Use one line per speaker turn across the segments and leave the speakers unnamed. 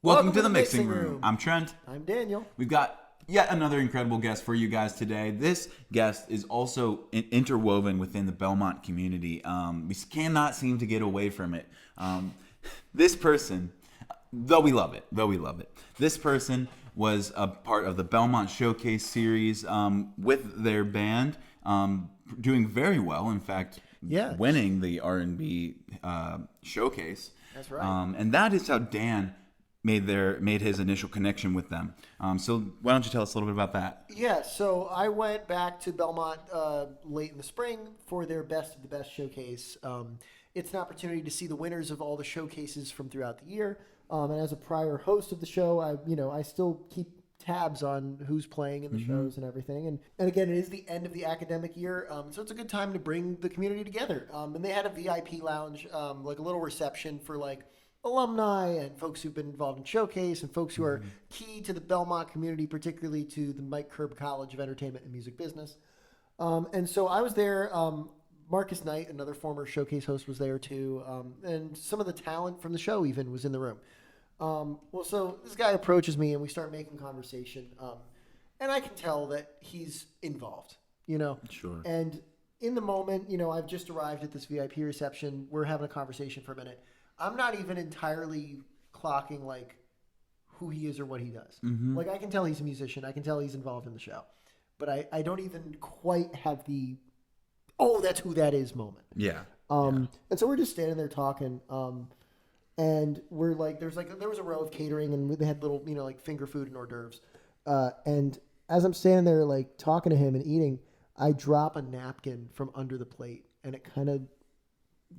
Welcome to the Mixing Room. I'm Trent.
I'm Daniel.
We've got yet another incredible guest for you guys today. This guest is also interwoven within the Belmont community. We cannot seem to get away from it. This person, though we love it, this person was a part of the Belmont Showcase series with their band, doing very well. In fact, winning the R&B showcase.
That's right.
And that is how Dan made his initial connection with them. So why don't you tell us a little bit about that?
Yeah, so I went back to Belmont late in the spring for their Best of the Best showcase. It's an opportunity to see the winners of all the showcases from throughout the year. And as a prior host of the show, I still keep tabs on who's playing in the shows and everything. And again, it is the end of the academic year, so it's a good time to bring the community together. And they had a VIP lounge, like a little reception for like alumni and folks who've been involved in Showcase and folks who are key to the Belmont community, particularly to the Mike Kerb College of Entertainment and Music Business. And so I was there. Marcus Knight, another former Showcase host, was there too. And some of the talent from the show even was in the room. So this guy approaches me and we start making conversation. And I can tell that he's involved,
Sure.
And in the moment, I've just arrived at this VIP reception. We're having a conversation for a minute. I'm not even entirely clocking like who he is or what he does. Like I can tell he's a musician. I can tell he's involved in the show, but I don't even quite have the, that's who that is moment.
Yeah.
And so we're just standing there talking. And we're like, there was a row of catering and they had little, like finger food and hors d'oeuvres. And as I'm standing there, like talking to him and eating, I drop a napkin from under the plate and it kind of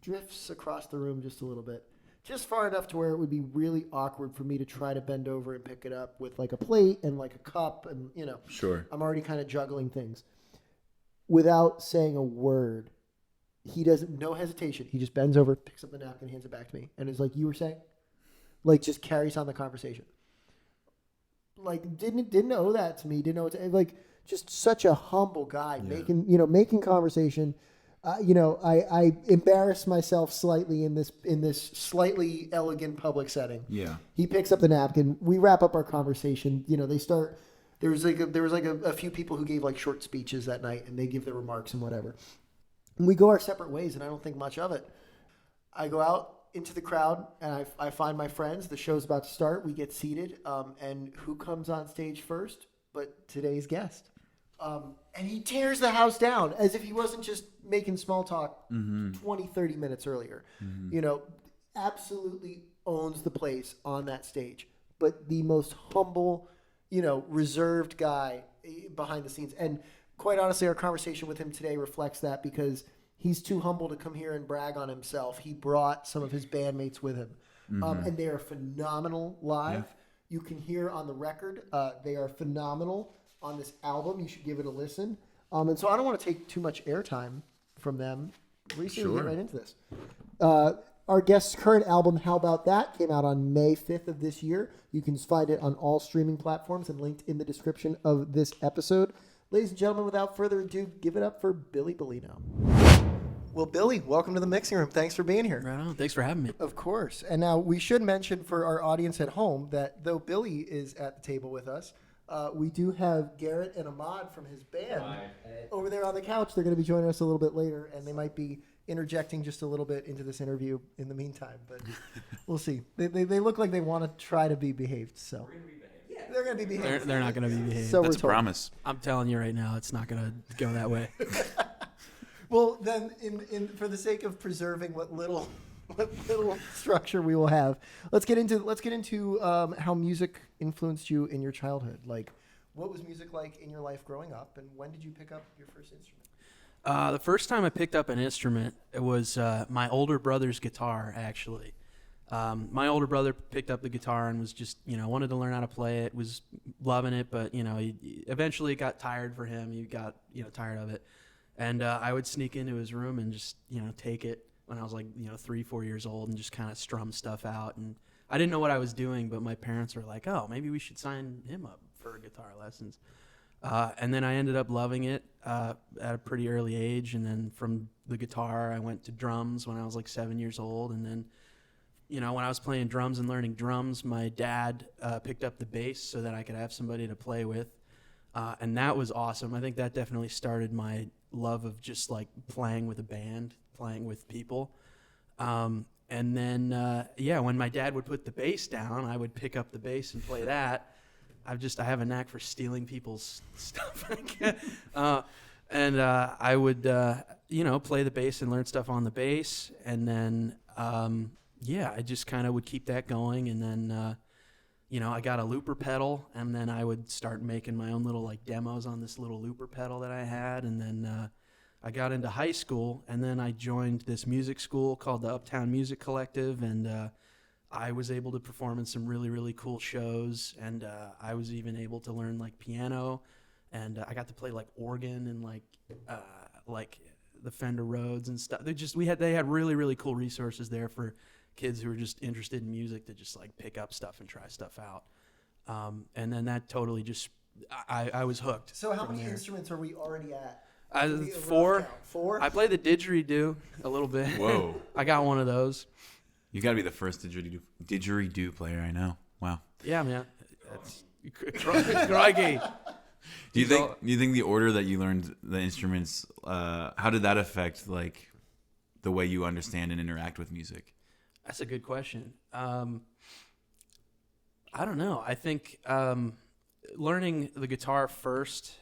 drifts across the room just a little bit, just far enough to where it would be really awkward for me to try to bend over and pick it up with like a plate and like a cup and
Sure.
I'm already kind of juggling things. Without saying a word, he doesn't, no hesitation, he just bends over, picks up the napkin, hands it back to me, and is like, you were saying? Like just carries on the conversation. Like didn't owe that to me, didn't know it, like just such a humble guy, making conversation. I embarrass myself slightly in this slightly elegant public setting.
Yeah.
He picks up the napkin. We wrap up our conversation. They start. There was a few people who gave like short speeches that night, and they give their remarks and whatever. And we go our separate ways, and I don't think much of it. I go out into the crowd, and I find my friends. The show's about to start. We get seated, and who comes on stage first? But today's guest. And he tears the house down as if he wasn't just making small talk 20, 30 minutes earlier. Absolutely owns the place on that stage. But the most humble, reserved guy behind the scenes. And quite honestly, our conversation with him today reflects that because he's too humble to come here and brag on himself. He brought some of his bandmates with him. And they are phenomenal live. Yeah. You can hear on the record, they are phenomenal. On this album, you should give it a listen. And so I don't want to take too much airtime from them. We should get right into this. Our guest's current album, How About That, came out on May 5th of this year. You can find it on all streaming platforms and linked in the description of this episode. Ladies and gentlemen, without further ado, give it up for Billy Bellino. Well, Billy, welcome to the Mixing Room. Thanks for being here.
Right on. Thanks for having me.
Of course. And now we should mention for our audience at home that though Billy is at the table with us, we do have Garett and Ahmad from his band over there on the couch. They're going to be joining us a little bit later, and they might be interjecting just a little bit into this interview in the meantime. But we'll see. They look like they want to try to be behaved. So they're going to be behaved.
They're not going to be behaved.
So
that's a promise.
I'm telling you right now, it's not going to go that way.
Well, then, in for the sake of preserving what little structure we will have, let's get into how music influenced you in your childhood. Like, what was music like in your life growing up, and when did you pick up your first instrument?
The first time I picked up an instrument, it was my older brother's guitar, actually. My older brother picked up the guitar and was just, wanted to learn how to play it, was loving it, but, he eventually got tired for him. He got, tired of it. And I would sneak into his room and just, take it when I was like, 3-4 years old and just kind of strum stuff out. And I didn't know what I was doing, but my parents were like, oh, maybe we should sign him up for guitar lessons. And then I ended up loving it at a pretty early age. And then from the guitar, I went to drums when I was like 7 years old. And then, when I was playing drums and learning drums, my dad picked up the bass so that I could have somebody to play with. And that was awesome. I think that definitely started my love of just like playing with a band, playing with people. And then, when my dad would put the bass down, I would pick up the bass and play that. I have a knack for stealing people's stuff. And I would, play the bass and learn stuff on the bass. And then, I just kind of would keep that going. And then, I got a looper pedal, and then I would start making my own little like demos on this little looper pedal that I had. And then I got into high school, and then I joined this music school called the Uptown Music Collective, and I was able to perform in some really, really cool shows, and I was even able to learn like piano, and I got to play like organ and like the Fender Rhodes and stuff. They had really, really cool resources there for kids who were just interested in music to just like pick up stuff and try stuff out. And then that totally just I was hooked.
So how many instruments are we already at?
4.
4?
I play the didgeridoo a little bit.
Whoa.
I got one of those.
You got to be the first didgeridoo player I know. Wow.
Yeah, man. That's crikey.
Do you think the order that you learned the instruments, how did that affect like the way you understand and interact with music?
That's a good question. I don't know. I think learning the guitar first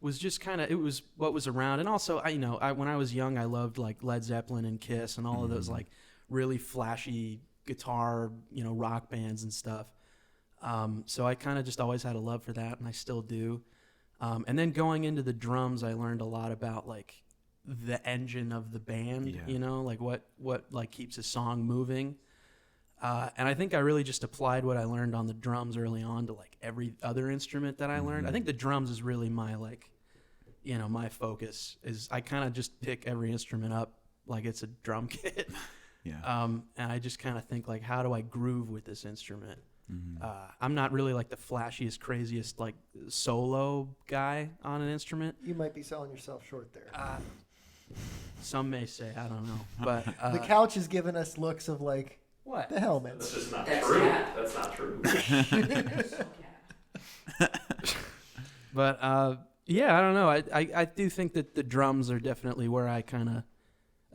was just kind of, it was what was around. And also, when I was young, I loved like Led Zeppelin and Kiss and all of those like really flashy guitar, rock bands and stuff. So I kind of just always had a love for that, and I still do. And then going into the drums, I learned a lot about like the engine of the band, like what like keeps a song moving. And I think I really just applied what I learned on the drums early on to like every other instrument that I learned. I think the drums is really my like, my focus is I kind of just pick every instrument up like it's a drum kit.
Yeah.
And I just kind of think like, how do I groove with this instrument? I'm not really like the flashiest, craziest like solo guy on an instrument.
You might be selling yourself short there.
Some may say, I don't know, but
the couch has given us looks of like,
what
the helmet?
That's just not true. That's not true.
But I don't know. I do think that the drums are definitely where I kind of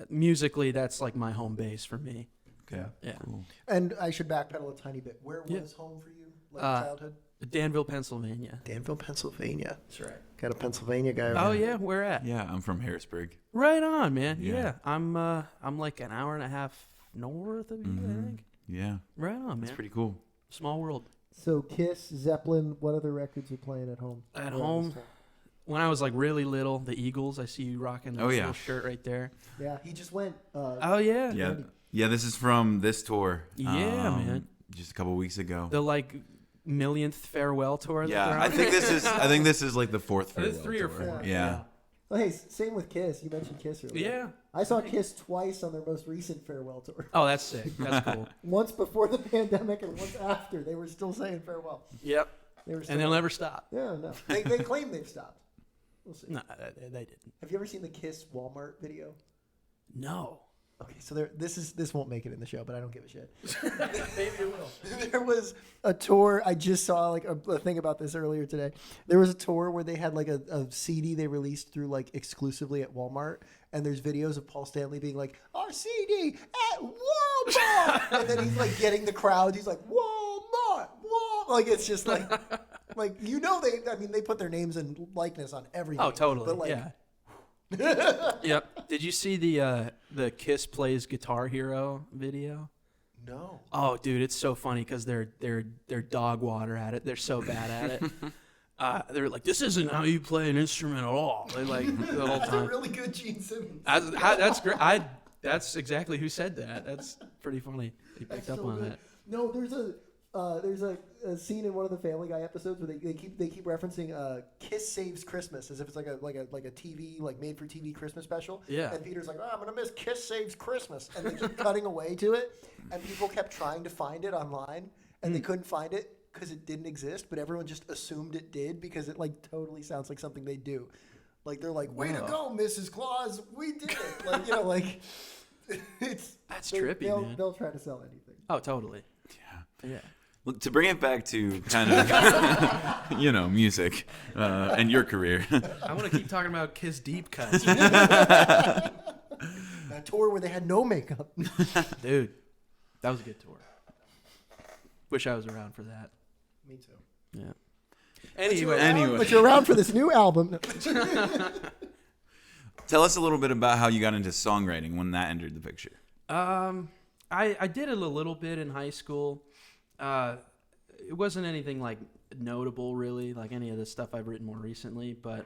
musically, that's like my home base for me.
Okay.
Yeah.
Cool.
And I should backpedal a tiny bit. Where was home for you, like childhood?
Danville, Pennsylvania.
Danville, Pennsylvania.
That's right.
Got a Pennsylvania guy over
Oh
here.
yeah, where at?
Yeah, I'm from Harrisburg.
Right on, man.
Yeah.
Yeah. I'm like an hour and a half north of you, I think.
Yeah.
Right on, man.
That's pretty cool.
Small world.
So Kiss, Zeppelin, what other records are playing at home?
At home, when I was like really little, the Eagles. I see you rocking this little shirt right there.
Yeah, he just went.
Oh yeah.
Yeah. Yeah, this is from this tour.
Yeah, man.
Just a couple weeks ago.
The like millionth farewell tour.
Yeah,
that
I think this is like the 4th farewell
3 or 4.
tour. Yeah.
Well, hey, same with Kiss. You mentioned Kiss earlier.
Yeah.
I saw Kiss twice on their most recent farewell tour.
Oh, that's sick. That's cool.
Once before the pandemic and once after. They were still saying farewell.
Yep.
They were still,
And they'll never stop.
Yeah, no. They claim they've stopped. We'll see.
No, they didn't.
Have you ever seen the Kiss Walmart video?
No.
Okay, so this won't make it in the show, but I don't give a shit.
Maybe it will.
There was a tour. I just saw like a thing about this earlier today. There was a tour where they had like a CD they released through like exclusively at Walmart, and there's videos of Paul Stanley being like, "Our CD at Walmart," and then he's like getting the crowd. He's like, "Walmart, Walmart," like it's just like they put their names and likeness on everything.
Oh, totally.
But, like,
yeah. Yep. Did you see the Kiss Plays Guitar Hero video?
No.
Oh, dude, it's so funny because they're dog water at it. They're so bad at it. They're like, this isn't how you play an instrument at all. They like the whole
That's
time.
a really good Gene Simmons.
That's great. That's exactly who said that. That's pretty funny. He picked up on that.
No, there's a scene in one of the Family Guy episodes where they keep referencing Kiss Saves Christmas as if it's like a TV like made for TV Christmas special.
Yeah.
And Peter's like, I'm gonna miss Kiss Saves Christmas, and they keep cutting away to it, and people kept trying to find it online, and they couldn't find it because it didn't exist, but everyone just assumed it did because it like totally sounds like something they do. Like they're like, way to go, Mrs. Claus, we did it. Like like.
That's trippy, man.
They'll try to sell anything.
Oh, totally. Yeah.
Well, to bring it back to kind of, music and your career.
I want to keep talking about Kiss Deep cuts.
A tour where they had no makeup.
Dude, that was a good tour. Wish I was around for that.
Me too.
Yeah.
Anyway.
But you're around for this new album.
Tell us a little bit about how you got into songwriting when that entered the picture.
I did it a little bit in high school. It wasn't anything like notable really, like any of the stuff I've written more recently, but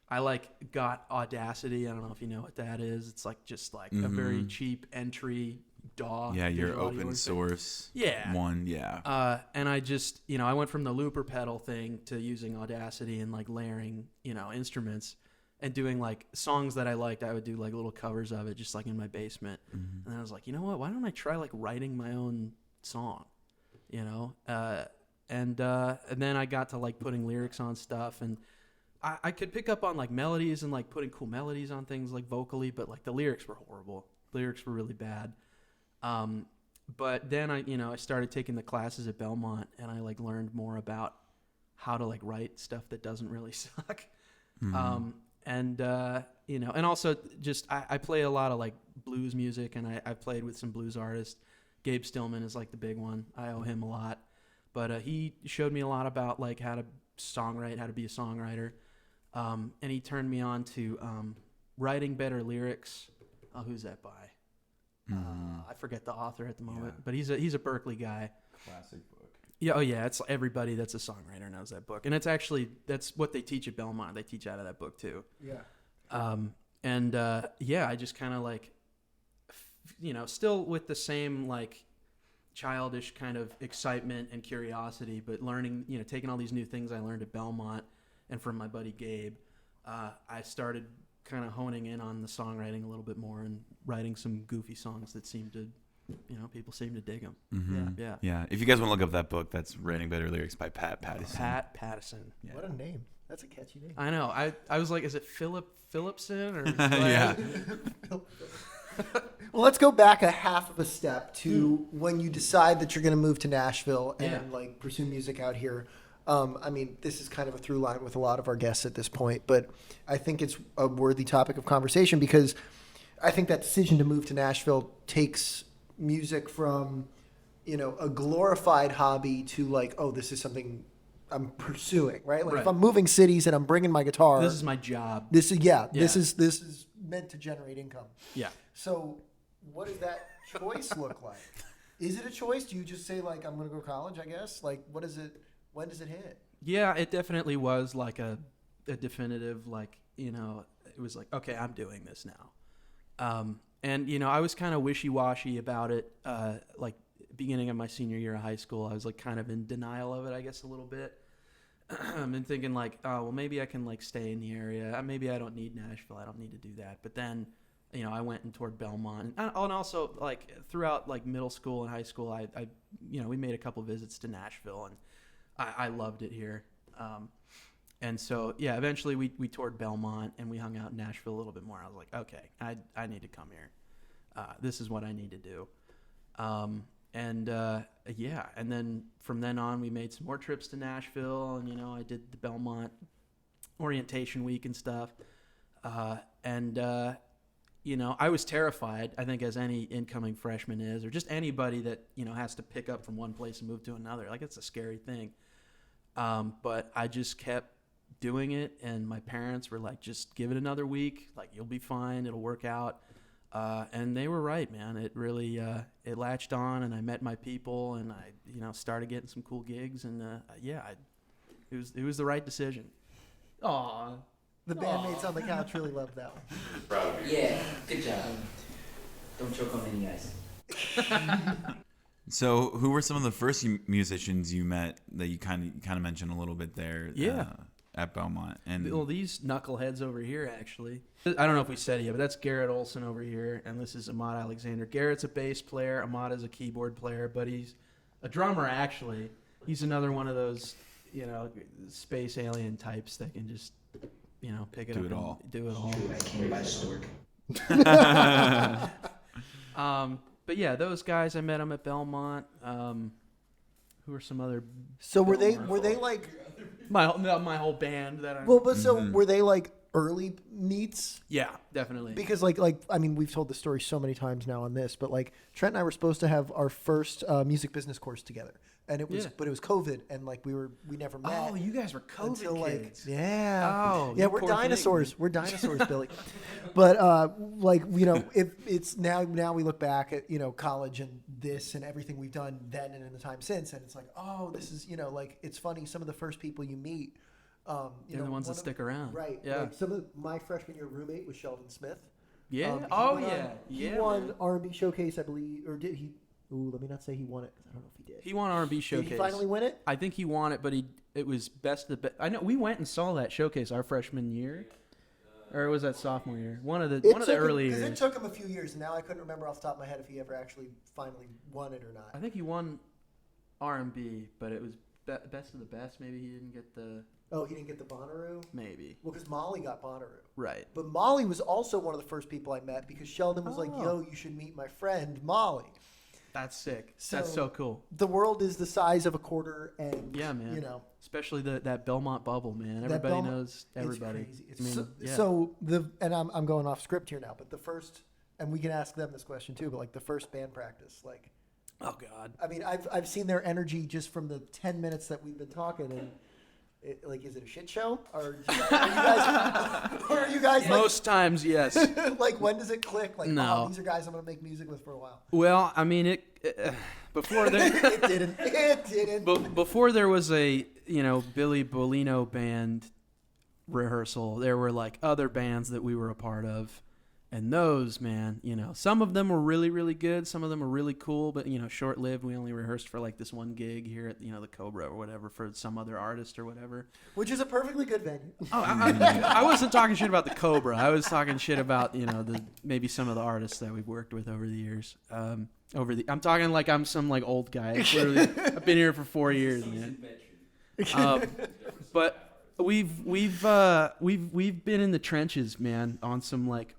I got Audacity. I don't know if you know what that is. It's just a very cheap entry DAW.
Yeah, your
digital audio
open source one, yeah.
And I just, I went from the looper pedal thing to using Audacity and layering, instruments and doing songs that I liked. I would do little covers of it just in my basement. And then I was like, you know what? Why don't I try writing my own song? And then I got to putting lyrics on stuff, and I could pick up on melodies and putting cool melodies on things vocally, but the lyrics were horrible. Lyrics were really bad. But then I started taking the classes at Belmont, and I learned more about how to write stuff that doesn't really suck. And also just I play a lot of blues music, and I've played with some blues artists. Gabe Stillman is the big one. I owe him a lot, but he showed me a lot about how to songwrite, how to be a songwriter, and he turned me on to writing better lyrics. Oh, who's that by? I forget the author at the moment, but he's a Berkeley guy.
Classic book.
Yeah, oh yeah, it's everybody that's a songwriter knows that book, and that's what they teach at Belmont. They teach out of that book too.
Yeah.
I just kind of still with the same childish kind of excitement and curiosity, but learning, taking all these new things I learned at Belmont and from my buddy Gabe, I started kind of honing in on the songwriting a little bit more and writing some goofy songs that seem to, people seem to dig them.
Mm-hmm. Yeah. If you guys want to look up that book, that's Writing Better Lyrics by Pat Pattison.
Pat Pattison.
Yeah. What a name. That's a catchy name.
I know. I was like, is it Phillipson or?
Yeah.
Well, let's go back a half of a step to when you decide that you're going to move to Nashville and pursue music out here. This is kind of a through line with a lot of our guests at this point, but I think it's a worthy topic of conversation because I think that decision to move to Nashville takes music from, a glorified hobby to oh, this is something I'm pursuing, right? If I'm moving cities and I'm bringing my guitar,
this is my job.
This is meant to generate income.
Yeah.
So what does that choice look like? Is it a choice? Do you just say I'm going to go to college, I guess? What is it? When does it hit?
Yeah, it definitely was a definitive, it was okay, I'm doing this now. And, I was kind of wishy-washy about it, beginning of my senior year of high school. I was kind of in denial of it, I guess, a little bit. And thinking oh, well, maybe I can stay in the area. Maybe I don't need Nashville. I don't need to do that. But then, I went and toured Belmont, and also throughout middle school and high school, I we made a couple visits to Nashville, and I loved it here. And so, yeah, eventually we toured Belmont and we hung out in Nashville a little bit more. I was like, okay, I need to come here. This is what I need to do. And then from then on, we made some more trips to Nashville, and, I did the Belmont orientation week and stuff. I was terrified, I think, as any incoming freshman is, or just anybody that, has to pick up from one place and move to another. It's a scary thing. But I just kept doing it, and my parents were just give it another week. You'll be fine. It'll work out. And they were right, man. It really, it latched on, and I met my people, and I, started getting some cool gigs, and it was the right decision. Aw.
The bandmates on the couch really loved that one.
Proud of you.
Yeah, good job. Don't choke on many guys.
So, who were some of the first musicians you met that you kind of mentioned a little bit there? At Belmont, and
well, these knuckleheads over here, actually. I don't know if we said it yet, but that's Garett Olson over here, and this is Ahmad Alexander. Garett's a bass player. Ahmad is a keyboard player, but he's a drummer. Actually, he's another one of those, space alien types that can just, pick it up and do it all.
I came by stork.
But yeah, those guys, I met them at Belmont. Who are some other?
So were they like?
My whole band that I.
Well, but so were they like early meets?
Yeah, definitely.
Because like I mean, we've told the story so many times now on this, but like Trent and I were supposed to have our first music business course together, and it was but it was COVID, and like we never met.
Oh, you guys were COVID
until,
kids.
Yeah.
Oh,
yeah,
you
we're
poor thing.
dinosaurs. We're dinosaurs, Billy. But like if it's now we look back at college and this and everything we've done then and in the time since, and it's like, oh, this is like it's funny. Some of the first people you meet,
They're the ones that stick around.
right?
Yeah.
Like some of my freshman year roommate was Sheldon Smith.
Yeah.
He won R&B Showcase, I believe, or did he? Ooh, let me not say he won it because I don't know if he did.
He won R&B Showcase.
Did he finally win it?
I think he won it, but it was best of the best. I know we went and saw that showcase our freshman year, or was that sophomore year? One of the early years.
Because it took him a few years, and now I couldn't remember off the top of my head if he ever actually finally won it or not.
I think he won R&B, but it was best of the best. Maybe he didn't get the.
Oh, he didn't get the Bonnaroo?
Maybe.
Well, because Molly got Bonnaroo.
Right.
But Molly was also one of the first people I met because Sheldon was like, yo, you should meet my friend, Molly.
That's sick. That's so cool.
The world is the size of a quarter, and,
yeah, man. Especially that Belmont bubble, man. Everybody knows everybody.
It's crazy. So and I'm going off script here now, but the first, and we can ask them this question too, but like the first band practice, like,
oh God.
I mean, I've seen their energy just from the 10 minutes that we've been talking, and is it a shit show? Or are you guys like,
most times, yes.
like, when does it click? Like,
no.
These are guys I'm going to make music with for a while.
Well, I mean, before there,
it didn't.
Before there was a Billy Bellino band rehearsal, there were like other bands that we were a part of. And those, man, some of them were really, really good. Some of them were really cool, but, short-lived. We only rehearsed for, like, this one gig here at, the Cobra or whatever for some other artist or whatever.
Which is a perfectly good venue.
Oh, I wasn't talking shit about the Cobra. I was talking shit about, maybe some of the artists that we've worked with over the years. I'm talking like I'm some, like, old guy. I've been here for 4 years, man. But we've been in the trenches, man, on some, like,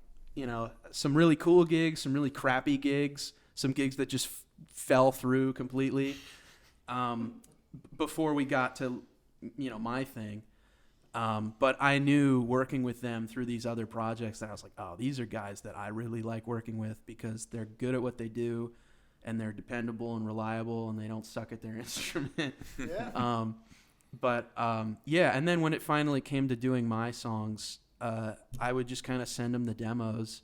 some really cool gigs, some really crappy gigs, some gigs that just fell through completely before we got to, my thing. But I knew working with them through these other projects that I was like, oh, these are guys that I really like working with because they're good at what they do and they're dependable and reliable and they don't suck at their instrument.
Yeah.
And then when it finally came to doing my songs, I would just kind of send them the demos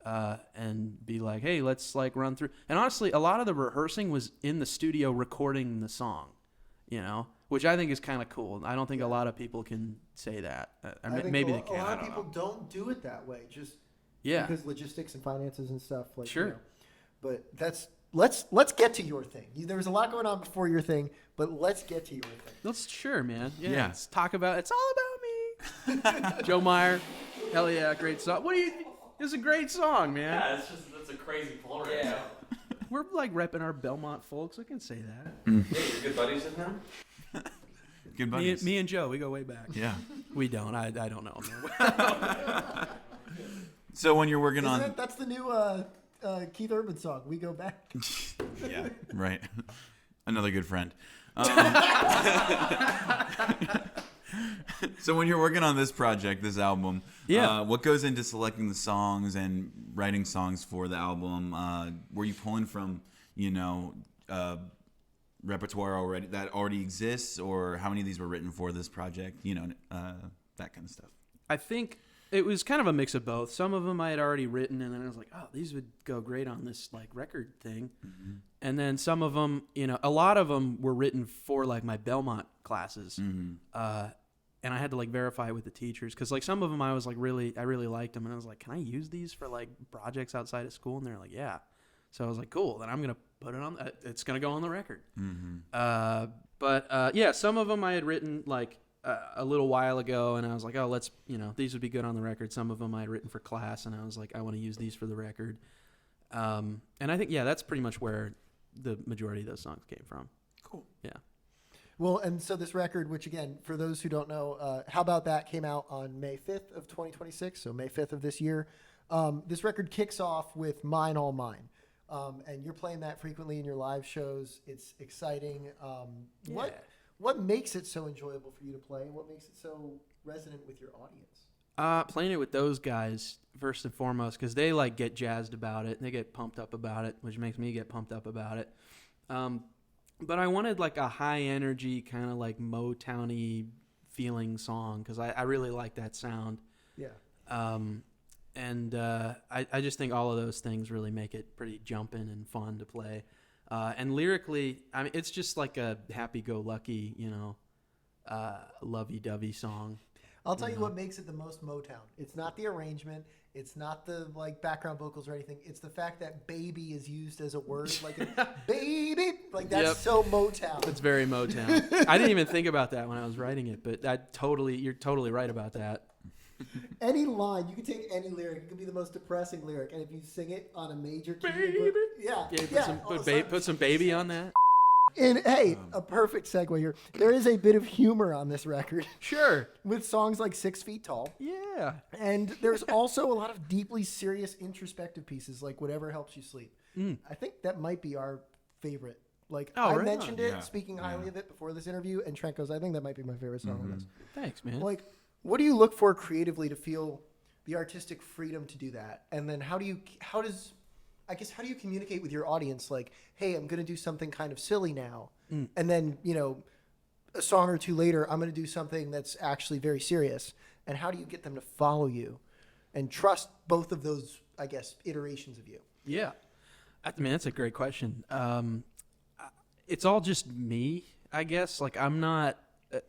and be like, hey, let's like run through. And honestly, a lot of the rehearsing was in the studio recording the song, which I think is kind of cool. I don't think a lot of people can say that. Maybe they can.
A lot of people don't do it that way, just because logistics and finances and stuff. Like,
sure.
But let's get to your thing. There was a lot going on before your thing, but let's get to your thing.
Sure, man. Yeah. Let's talk about it's all about me. Joe Meyer, hell yeah, great song. It's a great song, man.
Yeah, that's a crazy pull right now.
We're like repping our Belmont folks. I can say that.
Hey, you're good buddies with him?
Good buddies.
Me and Joe, we go way back.
Yeah.
We don't. I don't know him.
So when you're working on...
That's the new Keith Urban song, We Go Back.
Yeah, right. Another good friend. So when you're working on this project, this album, what goes into selecting the songs and writing songs for the album? Were you pulling from, repertoire already exists, or how many of these were written for this project? That kind of stuff.
I think it was kind of a mix of both. Some of them I had already written, and then I was like, oh, these would go great on this like record thing. Mm-hmm. And then some of them, a lot of them were written for like my Belmont classes. Mm-hmm. And I had to like verify it with the teachers because like some of them I was like I really liked them, and I was like, can I use these for like projects outside of school? And they're like, yeah. So I was like, cool. Then I'm gonna put it on. It's gonna go on the record. Mm-hmm. But some of them I had written like a little while ago, and I was like, oh, let's these would be good on the record. Some of them I had written for class, and I was like, I want to use these for the record. And I think that's pretty much where the majority of those songs came from.
Cool.
Yeah.
Well, and so this record, which again, for those who don't know, How About That came out on May 5th of 2026, so May 5th of this year. This record kicks off with Mine All Mine, and you're playing that frequently in your live shows. It's exciting. What makes it so enjoyable for you to play, and what makes it so resonant with your audience?
Playing it with those guys first and foremost, because they like get jazzed about it and they get pumped up about it, which makes me get pumped up about it. But I wanted like a high energy kind of like Motown-y feeling song because I really like that sound.
Yeah.
I just think all of those things really make it pretty jumpin' and fun to play. And lyrically, I mean, it's just like a happy-go-lucky, lovey-dovey song.
I'll tell you what makes it the most Motown. It's not the arrangement. It's not the like background vocals or anything. It's the fact that "baby" is used as a word, like "baby," like that's so Motown.
It's very Motown. I didn't even think about that when I was writing it, but you're totally right about that.
Any line, you can take any lyric. It could be the most depressing lyric, and if you sing it on a major key,
Put some baby on that.
And hey, a perfect segue here. There is a bit of humor on this record.
Sure.
With songs like 6 Feet Tall.
Yeah.
And there's also a lot of deeply serious introspective pieces like Whatever Helps You Sleep. I think that might be our favorite. Like I mentioned it, speaking highly of it before this interview, and Trent goes, I think that might be my favorite song on this.
Thanks, man.
Like, what do you look for creatively to feel the artistic freedom to do that? And then how do you communicate with your audience? Like, hey, I'm going to do something kind of silly now. And then, a song or two later, I'm going to do something that's actually very serious. And how do you get them to follow you and trust both of those, I guess, iterations of you?
Yeah. I mean, that's a great question. It's all just me, I guess. Like, I'm not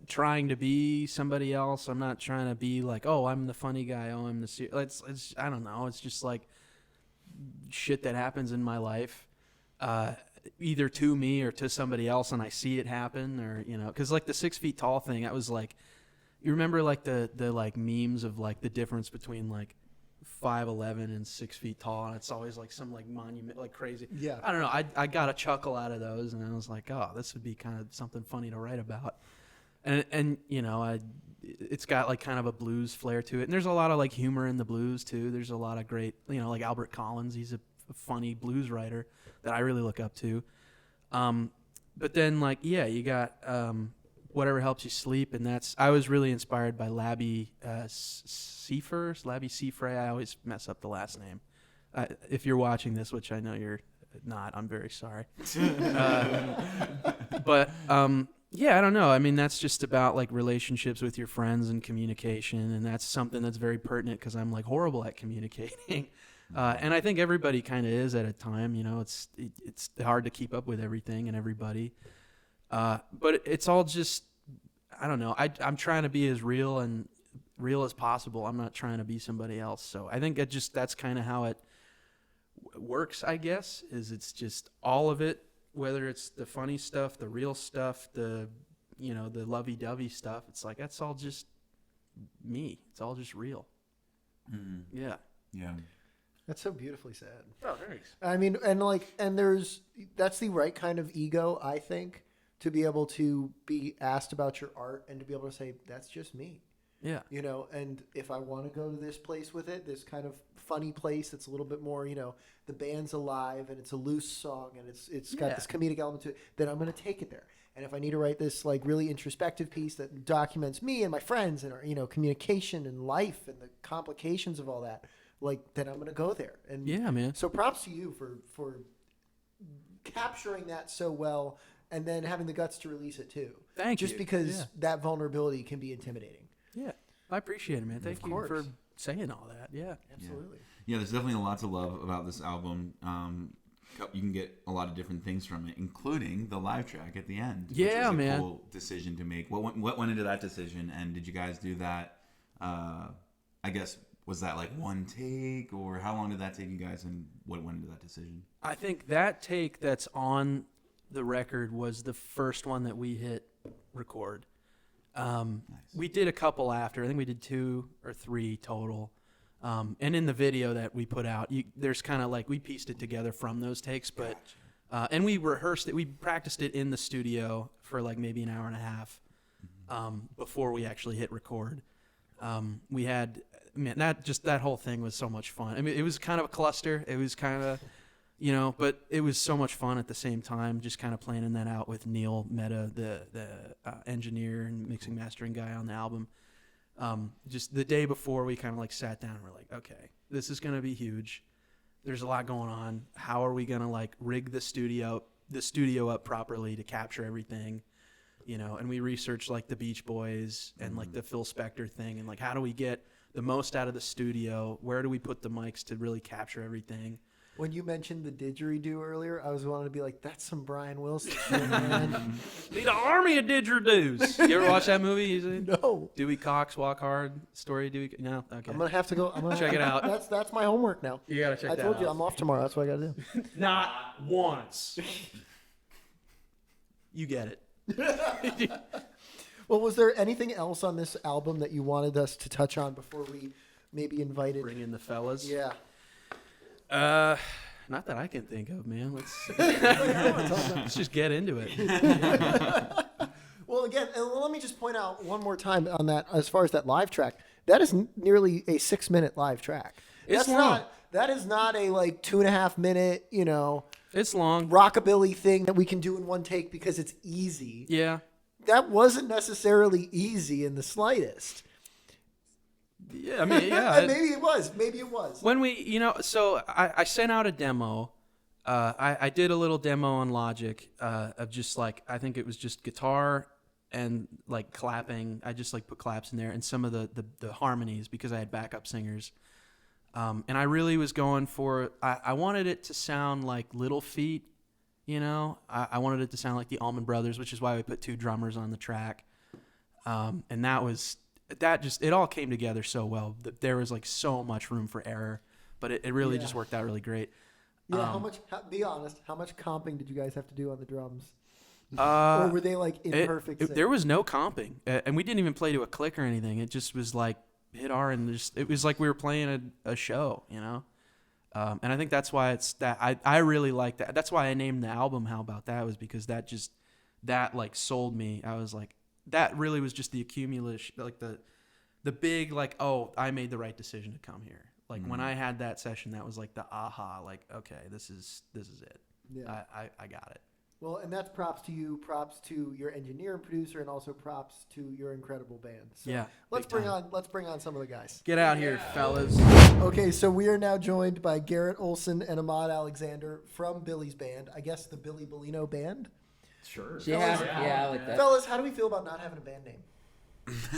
trying to be somebody else. I'm not trying to be like, oh, I'm the funny guy. Oh, I'm the it's I don't know. It's just like shit that happens in my life, either to me or to somebody else, and I see it happen, or because like the 6 feet tall thing, I was like, you remember like the like memes of like the difference between like 5'11" and 6 feet tall, and it's always like some like monument, like crazy.
Yeah.
I don't know. I got a chuckle out of those, and I was like, oh, this would be kind of something funny to write about, and it's got like kind of a blues flair to it. And there's a lot of like humor in the blues too. There's a lot of great, like Albert Collins, he's a funny blues writer that I really look up to. But then like, you got Whatever Helps You Sleep. And I was really inspired by Labby Seafray. I always mess up the last name. If you're watching this, which I know you're not, I'm very sorry. Yeah, I don't know. I mean, that's just about like relationships with your friends and communication, and that's something that's very pertinent because I'm like horrible at communicating, and I think everybody kind of is at a time. It's hard to keep up with everything and everybody, but it's all just, I don't know. I'm trying to be as real as possible. I'm not trying to be somebody else. So I think that's kind of how it works. I guess it's just all of it. Whether it's the funny stuff, the real stuff, the lovey-dovey stuff, it's like that's all just me. It's all just real.
Mm-hmm.
Yeah.
Yeah.
That's so beautifully said.
Oh, thanks.
I mean, that's the right kind of ego, I think, to be able to be asked about your art and to be able to say, that's just me.
Yeah.
And if I want to go to this place with it, this kind of funny place that's a little bit more, the band's alive and it's a loose song and it's got this comedic element to it, then I'm going to take it there. And if I need to write this like really introspective piece that documents me and my friends and our, communication and life and the complications of all that, like then I'm going to go there. And
yeah, man.
So props to you for capturing that so well and then having the guts to release it too.
Thank you.
Just because that vulnerability can be intimidating.
Yeah, I appreciate it, man. Thank you for saying all that. Yeah,
absolutely.
Yeah, there's definitely a lot to love about this album. You can get a lot of different things from it, including the live track at the end.
Yeah,
which was
man.
A cool decision to make. What went into that decision, and did you guys do that? I guess was that like one take, or how long did that take you guys, and what went into that decision?
I think that take that's on the record was the first one that we hit record. Nice. We did a couple after. I think we did 2 or 3 total. And in the video that we put out, there's kind of like we pieced it together from those takes, but and we rehearsed it. We practiced it in the studio for like maybe an hour and a half before we actually hit record. We had that whole thing was so much fun. I mean, it was kind of a cluster. It was kind of but it was so much fun at the same time, just kind of planning that out with Neil Mehta, the engineer and mixing mastering guy on the album. Just the day before, we kind of like sat down and we're like, okay, this is going to be huge. There's a lot going on. How are we going to like rig the studio up properly to capture everything? And we researched like the Beach Boys and like the Phil Spector thing, and like how do we get the most out of the studio? Where do we put the mics to really capture everything?
When you mentioned the didgeridoo earlier, I was wanting to be like, that's some Brian Wilson shit, man.
Need an army of didgeridoos. You ever watch that movie?
No.
Dewey Cox, Walk Hard, story Dewey. No, okay.
I'm gonna have to go. I'm gonna
Check it out.
That's my homework now.
You gotta check
I
that
told
out.
you I'm off tomorrow. That's what I gotta do.
Not once. You get it.
Well, was there anything else on this album that you wanted us to touch on before we maybe invited?
Bring in the fellas.
Yeah.
Not that I can think of, man. Let's just get into it.
Well, again, let me just point out one more time on that. As far as that live track, that is nearly a 6-minute live track.
It's long.
That is not a like 2.5 minute,
It's long.
rockabilly thing that we can do in one take because it's easy.
Yeah.
That wasn't necessarily easy in the slightest.
Yeah, I mean, yeah.
And maybe it was. Maybe it was.
When we, so I sent out a demo. I did a little demo on Logic of just like, I think it was just guitar and like clapping. I just like put claps in there and some of the harmonies because I had backup singers. And I really was going for, I wanted it to sound like Little Feat, I wanted it to sound like the Allman Brothers, which is why we put 2 drummers on the track. And it all came together so well. There was like so much room for error, but it really just worked out really great.
Yeah, be honest, how much comping did you guys have to do on the drums? Or were they like in perfect sync?
There was no comping, and we didn't even play to a click or anything. It just was like hit R, and it was like we were playing a show, And I think that's why it's that I really like that. That's why I named the album How About That, was because that like sold me. I was like, that really was just the accumulation, like the big like, oh, I made the right decision to come here. Like when I had that session, that was like the aha, like, okay, this is it.
Yeah.
I got it.
Well, and that's props to you, props to your engineer and producer, and also props to your incredible band. So
Yeah,
let's
big
bring on some of the guys.
Get out here, fellas.
Okay, so we are now joined by Garett Olson and Ahmad Alexander from Billy's band. I guess the Billy Bellino band.
Sure.
Yeah, I like that.
Fellas, how do we feel about not having a band name?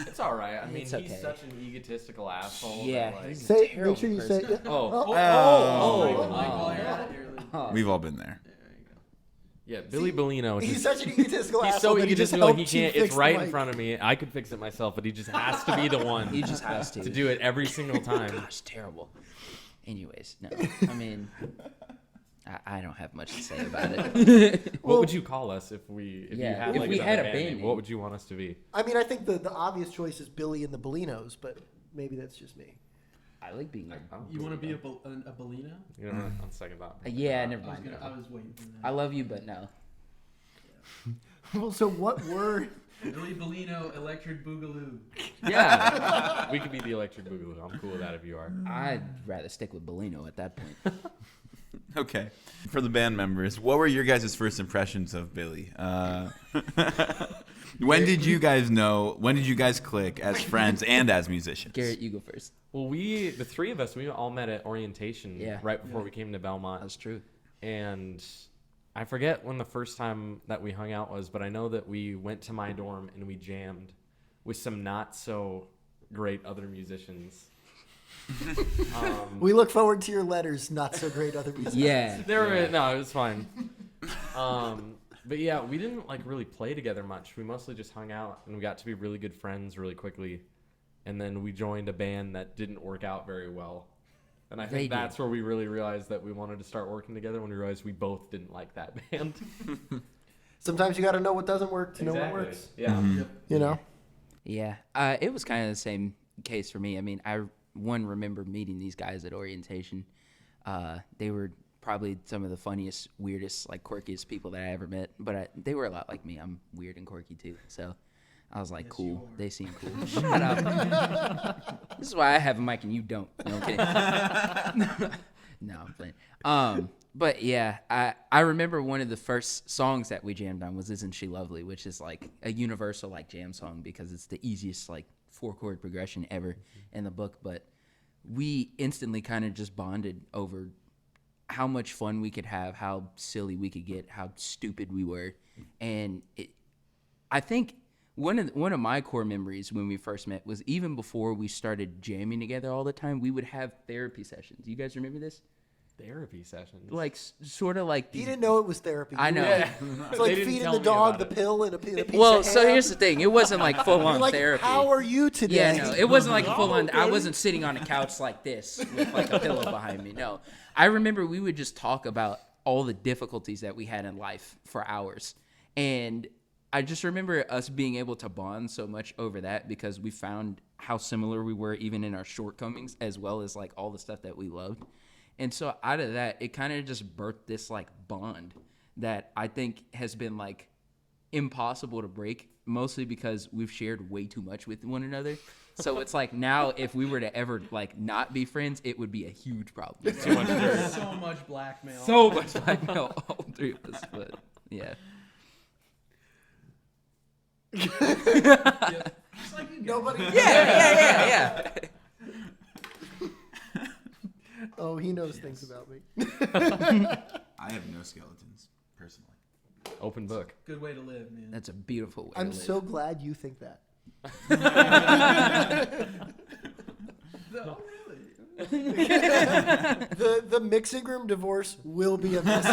It's all right. I mean,
It's
he's
okay.
such an egotistical asshole.
Yeah,
that, like,
he's
Say,
terrible
make sure you
person.
say.
We've all been there.
yeah, Billy Bellino.
He's such an egotistical
He's
asshole
so
that he just
egotistical. He
helped you
can't.
fix
It's
the
right in
mic.
front of me. I could fix it myself, but he just has to be the one.
He just has
to
to.
do it every single time.
Gosh, terrible. Anyways, no. I mean, I don't have much to say about it.
What would you call us if you
Yeah,
had
if
like
we
another
had a
band
band
name?
name.
What would you want us to be?
I mean, I think the obvious choice is Billy and the Bellinos, but maybe that's just me.
I like being a...
Oh,
You want to be a Bellino?
You know, on second thought.
Yeah, never mind.
I was waiting for that.
I love you, but no.
Well, so what were...
Billy Bellino, Electric Boogaloo.
Yeah, we could be the Electric Boogaloo. I'm cool with that if you are.
I'd rather stick with Bellino at that point.
Okay. For the band members, what were your guys' first impressions of Billy? When did you guys know? When did you guys click as friends and as musicians?
Garett, you go first.
Well, the 3 of us, we all met at orientation
Yeah.
right before we came to Belmont.
That's true.
And I forget when the first time that we hung out was, but I know that we went to my dorm and we jammed with some not so great other musicians.
We look forward to your letters, not so great other musicians.
Yeah.
No, it was fine. But yeah, we didn't like really play together much. We mostly just hung out and we got to be really good friends really quickly. And then we joined a band that didn't work out very well. And I think that's where we really realized that we wanted to start working together, when we realized we both didn't like that band.
Sometimes you got to know what doesn't work to know what works.
Yeah.
You know?
Yeah. It was kind of the same case for me. I mean, I remember meeting these guys at orientation. They were probably some of the funniest, weirdest, like quirkiest people that I ever met. But they were a lot like me. I'm weird and quirky too. So I was like, cool. They seem cool. Shut up. This is why I have a mic and you don't. No, I'm kidding. No, I'm playing. But yeah, I remember one of the first songs that we jammed on was "Isn't She Lovely," which is like a universal like jam song because it's the easiest like 4-chord progression ever in the book. But we instantly kind of just bonded over how much fun we could have, how silly we could get, how stupid we were, and I think one of my core memories when we first met was even before we started jamming together all the time, we would have therapy sessions. You guys remember this?
Therapy sessions.
Like sort of like
He didn't know it was therapy.
I know.
Yeah.
It's like
They didn't
feeding
tell
the
me
dog
about
the
it.
pill and a piece
Well,
of
so
ham.
here's the thing. It wasn't like full
You're
on
like,
therapy.
how are you today?
Yeah, no, it wasn't like full on. I wasn't sitting on a couch like this with like a pillow behind me. No, I remember we would just talk about all the difficulties that we had in life for hours, and I just remember us being able to bond so much over that because we found how similar we were even in our shortcomings as well as like all the stuff that we loved. And so out of that, it kind of just birthed this like bond that I think has been like impossible to break, mostly because we've shared way too much with one another. So it's like now if we were to ever like not be friends, it would be a huge problem.
Too much dirt.
So much blackmail.
So much blackmail, all three of us. But yeah.
Nobody.
Yeah.
Oh, he knows things about me.
I have no skeletons, personally.
Open book.
Good way to live, man.
That's a beautiful way
I'm
to live.
so glad you think that.
Oh, really?
The mixing room divorce will be a mess.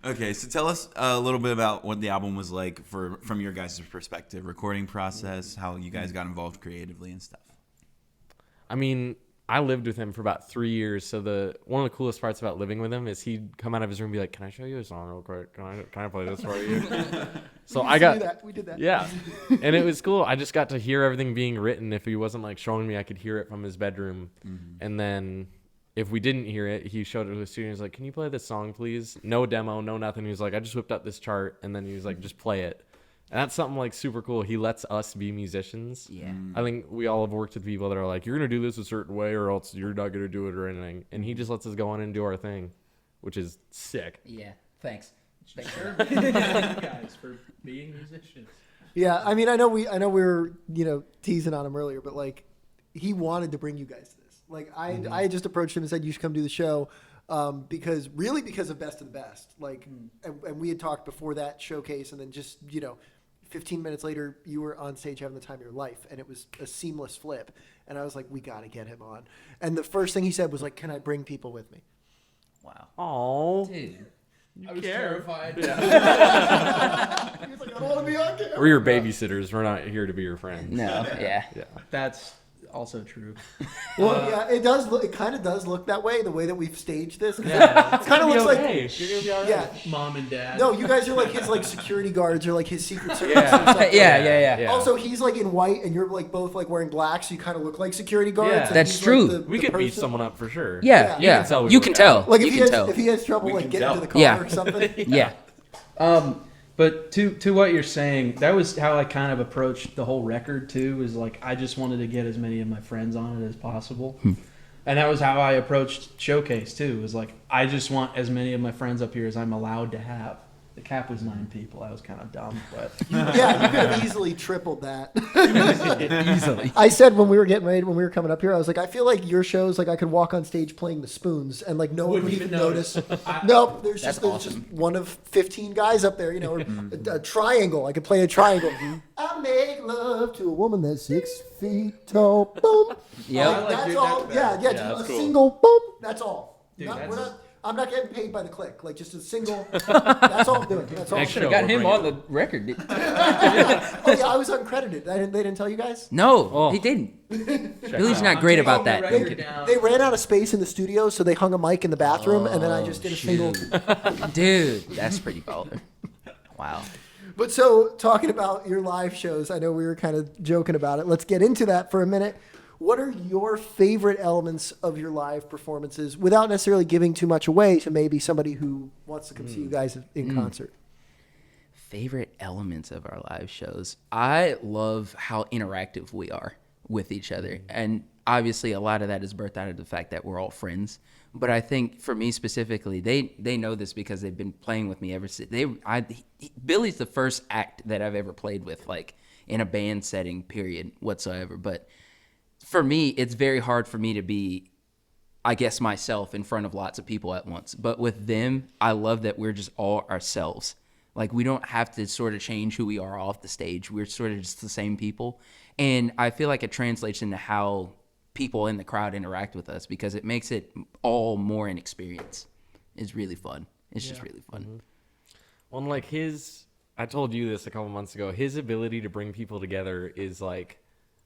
Okay, so tell us a little bit about what the album was like from your guys' perspective, recording process, how you guys got involved creatively and stuff.
I mean, I lived with him for about 3 years, so one of the coolest parts about living with him is he'd come out of his room and be like, "Can I show you a song real quick? Can I play this for you?" So
We did that.
yeah, and it was cool. I just got to hear everything being written. If he wasn't like showing me, I could hear it from his bedroom, and then if we didn't hear it, he showed it to the studio. He's like, "Can you play this song, please?" No demo, no nothing. He was like, "I just whipped up this chart," and then he was like, "Just play it." And that's something like super cool. He lets us be musicians.
Yeah.
I think we all have worked with people that are like, "You're going to do this a certain way or else you're not going to do it or anything." And he just lets us go on and do our thing, which is sick.
Yeah. Thanks.
Sure. Thank you guys for being musicians.
Yeah, I mean, I know we were teasing on him earlier, but like he wanted to bring you guys to this. Like I just approached him and said you should come do the show because of Best of the Best. Like, and we had talked before that showcase, and then just 15 minutes later, you were on stage having the time of your life, and it was a seamless flip. And I was like, we got to get him on. And the first thing he said was like, "Can I bring people with me?"
Wow.
Oh,
Dude.
I was terrified.
He was like, "I don't want to be on camera."
we're your babysitters. We're not here to be your friends.
No. Yeah.
Yeah.
That's also true.
Well, yeah, it does. It kind of does look that way. The way that we've staged this,
Yeah.
it kind of looks like.
You're gonna be all right.
Yeah.
Mom and dad.
No, you guys are like his security guards or like his secret service.
Yeah.
or something.
Yeah.
Also, he's like in white, and you're like both like wearing black, so you kind of look like security guards.
Yeah.
and
That's
he's,
true.
Like,
We
the
could beat
person.
someone up for sure.
Yeah.
You
Yeah.
can tell we
You
work
can
out.
tell.
Like
You
if he
can
has
tell.
if he has trouble like getting to the car
Yeah.
or something.
Yeah.
But to what you're saying, that was how I kind of approached the whole record too. Is like I just wanted to get as many of my friends on it as possible, and that was how I approached Showcase too. Was like I just want as many of my friends up here as I'm allowed to have. The cap was 9 people. I was kind of dumb, but
Yeah, you could have easily tripled that.
Easily.
I said when we were getting ready, when we were coming up here, I was like, I feel like your shows, like I could walk on stage playing the spoons and like no one would
Wouldn't
even
even
notice.
notice.
Nope, there's
That's
just
awesome.
one of 15 guys up there, or a triangle. I could play a triangle. I make love to a woman that's 6 feet tall. Boom.
Yep.
Like, that's
doing
all.
that
Yeah,
better.
just
that's
a
cool.
single boom. That's all.
Dude,
We're
that's-
not. I'm not getting paid by the click. Like just a single. That's all I'm doing. That's all. I'm
Next
doing.
show,
Got
we'll
him
bring
on
it.
the record. dude.
Oh yeah, I was uncredited. They didn't tell you guys.
No,
Oh.
he didn't. Billy's not great about that.
They ran out of space in the studio, so they hung a mic in the bathroom, and then I just did a single.
Dude, that's pretty baller. Wow.
But so, talking about your live shows, I know we were kind of joking about it. Let's get into that for a minute. What are your favorite elements of your live performances without necessarily giving too much away to maybe somebody who wants to come see you guys in concert?
Favorite elements of our live shows. I love how interactive we are with each other. And obviously a lot of that is birthed out of the fact that we're all friends. But I think for me specifically, they know this because they've been playing with me ever since. Billy's the first act that I've ever played with, like in a band setting, period, whatsoever. But for me, it's very hard for me to be, I guess, myself in front of lots of people at once. But with them, I love that we're just all ourselves. Like, we don't have to sort of change who we are off the stage. We're sort of just the same people. And I feel like it translates into how people in the crowd interact with us, because it makes it all more an experience. It's really fun. It's just really fun.
Mm-hmm. Well, and like I told you this a couple months ago, his ability to bring people together is like,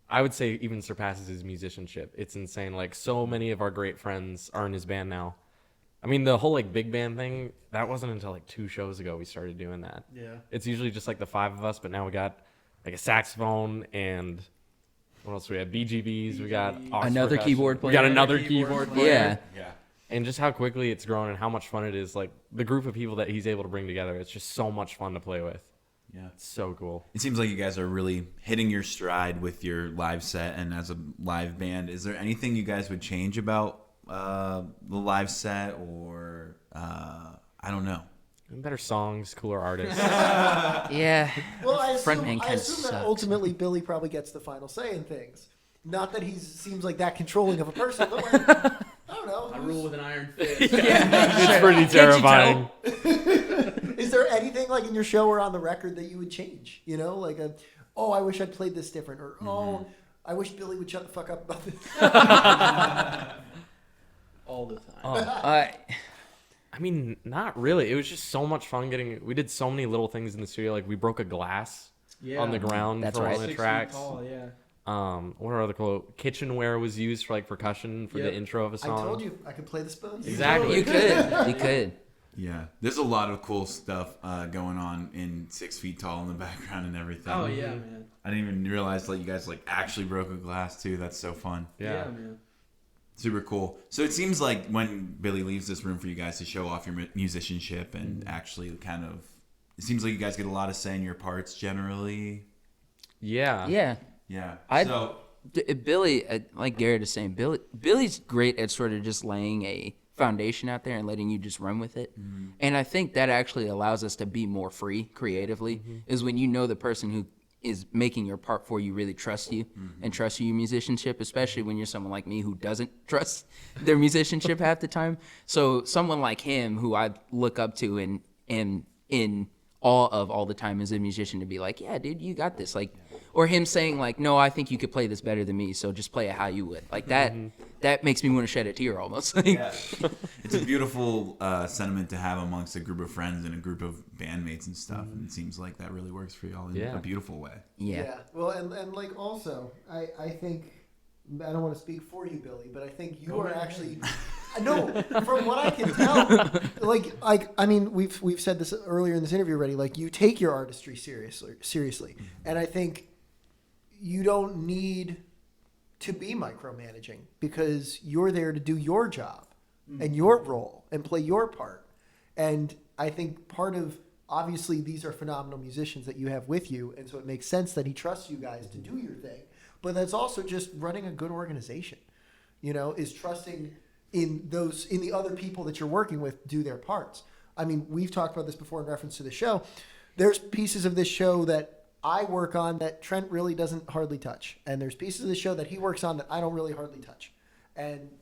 I would say even surpasses his musicianship. It's insane. Like, so many of our great friends are in his band now. I mean, the whole like big band thing, that wasn't until like 2 shows ago we started doing that.
Yeah.
It's usually just like the 5 of us, but now we got like a saxophone and what else we have? BGBs. We got
Another
percussion.
keyboard player.
We got another keyboard player.
Yeah.
And just how quickly it's grown and how much fun it is. Like the group of people that he's able to bring together, it's just so much fun to play with.
Yeah.
It's so cool.
It seems like you guys are really hitting your stride with your live set and as a live band. Is there anything you guys would change about the live set, or I don't know?
Better songs, cooler artists.
Yeah.
Well, I assume
Frontman kinda
that
sucks.
ultimately Billy probably gets the final say in things. Not that he seems like that controlling of a person, but like, I don't know.
I rule with an iron fist.
It's pretty terrifying.
Is there anything like in your show or on the record that you would change? You know, like oh, I wish I'd played this different, or oh, I wish Billy would shut the fuck up about this.
All the time.
Oh. I mean, not really. It was just so much fun we did so many little things in the studio. Like we broke a glass on the ground
That's
for
right.
one of the
6 feet
tracks.
tall, yeah.
What are other cool? Kitchenware was used for like percussion for
Yep.
the intro of a
I
song.
told you I could play the spoons.
Exactly.
You could. You could.
Yeah, there's a lot of cool stuff going on in 6 Feet Tall in the background and everything.
Oh yeah, man.
I didn't even realize that you guys like actually broke a glass too. That's so fun.
Yeah.
Man.
Super cool. So it seems like when Billy leaves this room for you guys to show off your musicianship and actually kind of, it seems like you guys get a lot of say in your parts generally.
Yeah.
Yeah.
Yeah.
Billy, like Garett is saying, Billy's great at sort of just laying a foundation out there and letting you just run with it. And I think that actually allows us to be more free creatively, is when you know the person who is making your part for you really trusts you and trusts your musicianship, especially when you're someone like me who doesn't trust their musicianship half the time. So someone like him, who I look up to and am in awe of all the time as a musician, to be like, yeah, dude, you got this. Like, or him saying like, no, I think you could play this better than me, so just play it how you would. Like that, that makes me want to shed a tear almost.
Yeah. It's a beautiful sentiment to have amongst a group of friends and a group of bandmates and stuff. And it seems like that really works for y'all in a beautiful way.
Yeah.
Well, and like also, I think, I don't want to speak for you, Billy, but I think you are actually, no, from what I can tell, like I mean, we've said this earlier in this interview already. Like, you take your artistry seriously, and I think you don't need to be micromanaging, because you're there to do your job and your role and play your part. And I think part of, obviously, these are phenomenal musicians that you have with you, and so it makes sense that he trusts you guys to do your thing. But that's also just running a good organization, you know, is trusting in the other people that you're working with do their parts. I mean, we've talked about this before in reference to the show. There's pieces of this show that I work on that Trent really doesn't hardly touch. And there's pieces of the show that he works on that I don't really hardly touch.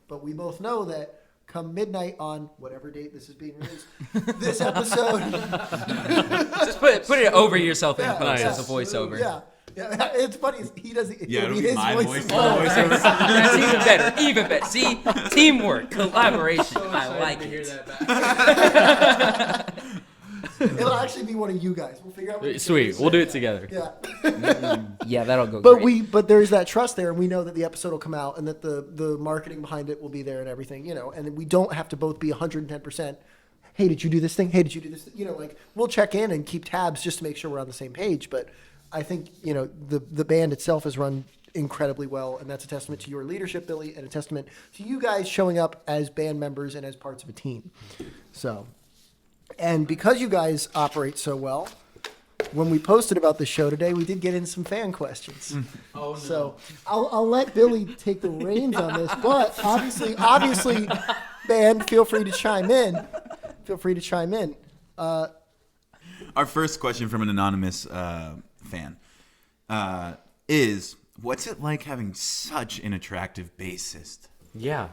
But we both know that come midnight on whatever date this is being released, this episode.
Just put it over yourself in
Yeah,
post
yeah.
as a voiceover.
Yeah. It's funny. He doesn't.
Yeah, it'll be
his
my voice.
That's even better. Even better. See, teamwork, collaboration. I like
to hear
it.
that back.
It'll actually be one of you guys. We'll figure out. What
Sweet. We'll do it together.
Yeah.
Yeah, that'll go
But
great.
but there's that trust there, and we know that the episode will come out, and that the marketing behind it will be there, and everything, you know. And we don't have to both be 110%. Hey, did you do this thing? Hey, did you do this? You know, like, we'll check in and keep tabs just to make sure we're on the same page. But I think, you know, the band itself is run incredibly well, and that's a testament to your leadership, Billy, and a testament to you guys showing up as band members and as parts of a team. So, and because you guys operate so well, when we posted about the show today, we did get in some fan questions.
Oh no.
So I'll let Billy take the reins on this, but obviously, band, feel free to chime in.
Our first question from an anonymous fan is, what's it like having such an attractive bassist?
Yeah.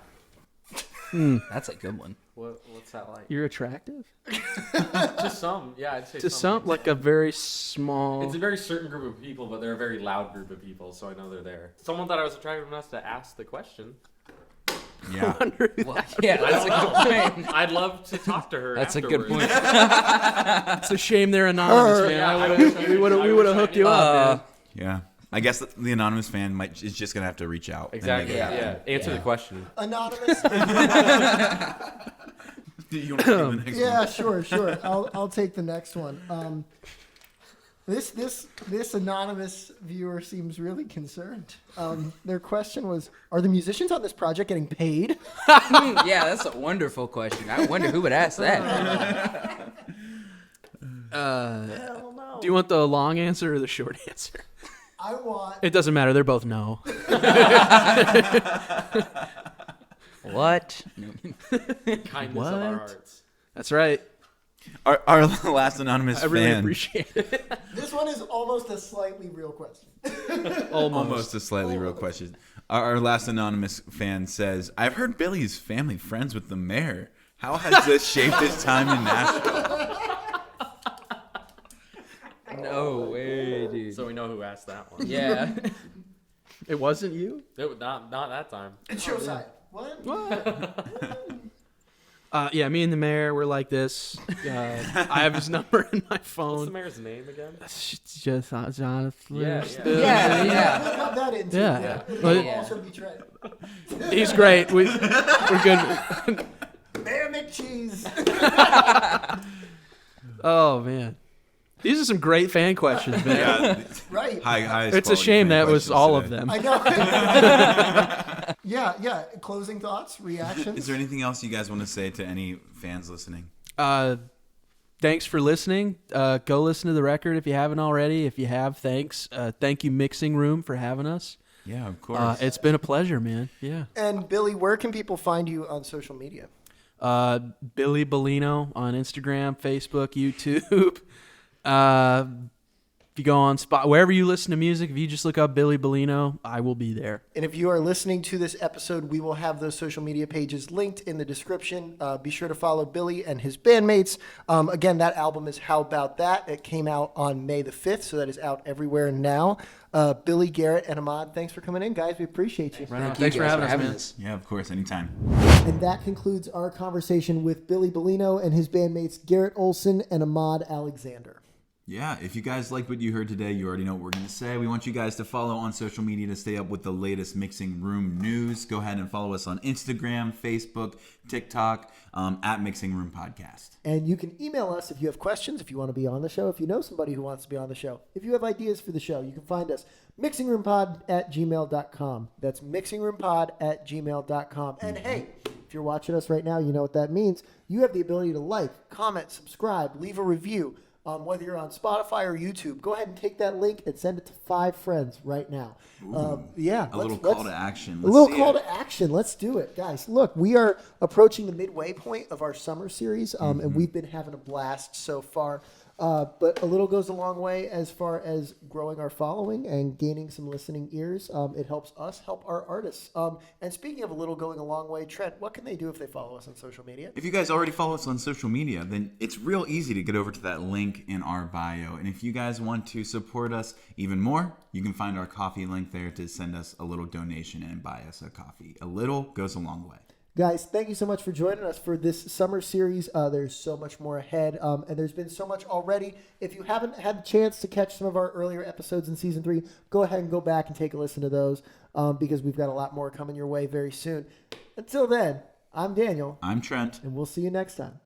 That's a good one.
What's that like?
You're attractive?
To some, yeah, I'd say
To some, like a very small.
It's a very certain group of people, but they're a very loud group of people, so I know they're there. Someone thought I was attractive enough to ask the question.
Yeah.
Well, yeah, that's a good point.
I'd love to talk to her.
That's a
afterwards.
good point.
It's a shame they're anonymous, man.
Yeah,
We would have hooked you up, man.
Yeah. I guess the anonymous fan is just going to have to reach out. and
Exactly.
make it
Yeah.
happen.
Answer the question.
Anonymous.
Do you want to do the next
Yeah,
one?
sure. I'll take the next one. This anonymous viewer seems really concerned. Their question was, are the musicians on this project getting paid?
Yeah, that's a wonderful question. I wonder who would ask that.
Hell no.
Do you want the long answer or the short answer?
I want.
It doesn't matter. They're both no.
What?
Kindness
What?
of our hearts.
That's right.
Our last anonymous
I really
fan.
appreciate it.
This one is almost a slightly real question.
Almost a slightly real question. Our last anonymous fan says, I've heard Billy's family friends with the mayor. How has this shaped his time in Nashville?
No way, dude.
So we know who asked that one.
Yeah.
It wasn't you?
Not that time.
It's your side. What?
Yeah, me and the mayor were like this. I have his number in my
What's the
phone.
mayor's name again?
It's just Jonathan.
Yeah.
Yeah.
Look up that into.
Yeah.
It
Well,
will
Yeah.
also be Trent.
He's great. We're good.
Mayor McCheese.
Oh man, these are some great fan questions, man.
Yeah,
Right.
highest
It's a
quality
shame
fan
that was
questions
all of
today.
them.
I know. Yeah. Closing thoughts, reactions.
Is there anything else you guys want to say to any fans listening?
Thanks for listening. Go listen to the record if you haven't already. If you have, thanks. Thank you, Mixing Room, for having us.
Yeah, of course.
It's been a pleasure, man. Yeah.
And Billy, where can people find you on social media?
Billy Bellino on Instagram, Facebook, YouTube. If you go on wherever you listen to music, if you just look up Billy Bellino, I will be there.
And if you are listening to this episode, we will have those social media pages linked in the description. Be sure to follow Billy and his bandmates. Again, that album is How Bout That. It came out on May the 5th, so that is out everywhere now. Billy, Garett, and Ahmad, thanks for coming in, guys. We appreciate you.
Right on.
Thank
Thanks
you
for
guys
having us, man.
us.
Yeah, of course, anytime.
And that concludes our conversation with Billy Bellino and his bandmates Garett Olson and Ahmad Alexander.
Yeah, if you guys like what you heard today, you already know what we're going to say. We want you guys to follow on social media to stay up with the latest Mixing Room news. Go ahead and follow us on Instagram, Facebook, TikTok, at Mixing Room Podcast.
And you can email us if you have questions, if you want to be on the show, if you know somebody who wants to be on the show. If you have ideas for the show, you can find us mixingroompod@gmail.com. That's mixingroompod@gmail.com. And hey, if you're watching us right now, you know what that means. You have the ability to like, comment, subscribe, leave a review. Whether you're on Spotify or YouTube, go ahead and take that link and send it to 5 friends right now. Yeah.
A little call to action.
A little call to action. Let's do it, guys. Look, we are approaching the midway point of our summer series, and we've been having a blast so far. But a little goes a long way as far as growing our following and gaining some listening ears. It helps us help our artists. And speaking of a little going a long way, Trent, what can they do if they follow us on social media?
If you guys already follow us on social media, then it's real easy to get over to that link in our bio. And if you guys want to support us even more, you can find our coffee link there to send us a little donation and buy us a coffee. A little goes a long way.
Guys, thank you so much for joining us for this summer series. There's so much more ahead, and there's been so much already. If you haven't had the chance to catch some of our earlier episodes in Season 3, go ahead and go back and take a listen to those because we've got a lot more coming your way very soon. Until then, I'm Daniel.
I'm Trent.
And we'll see you next time.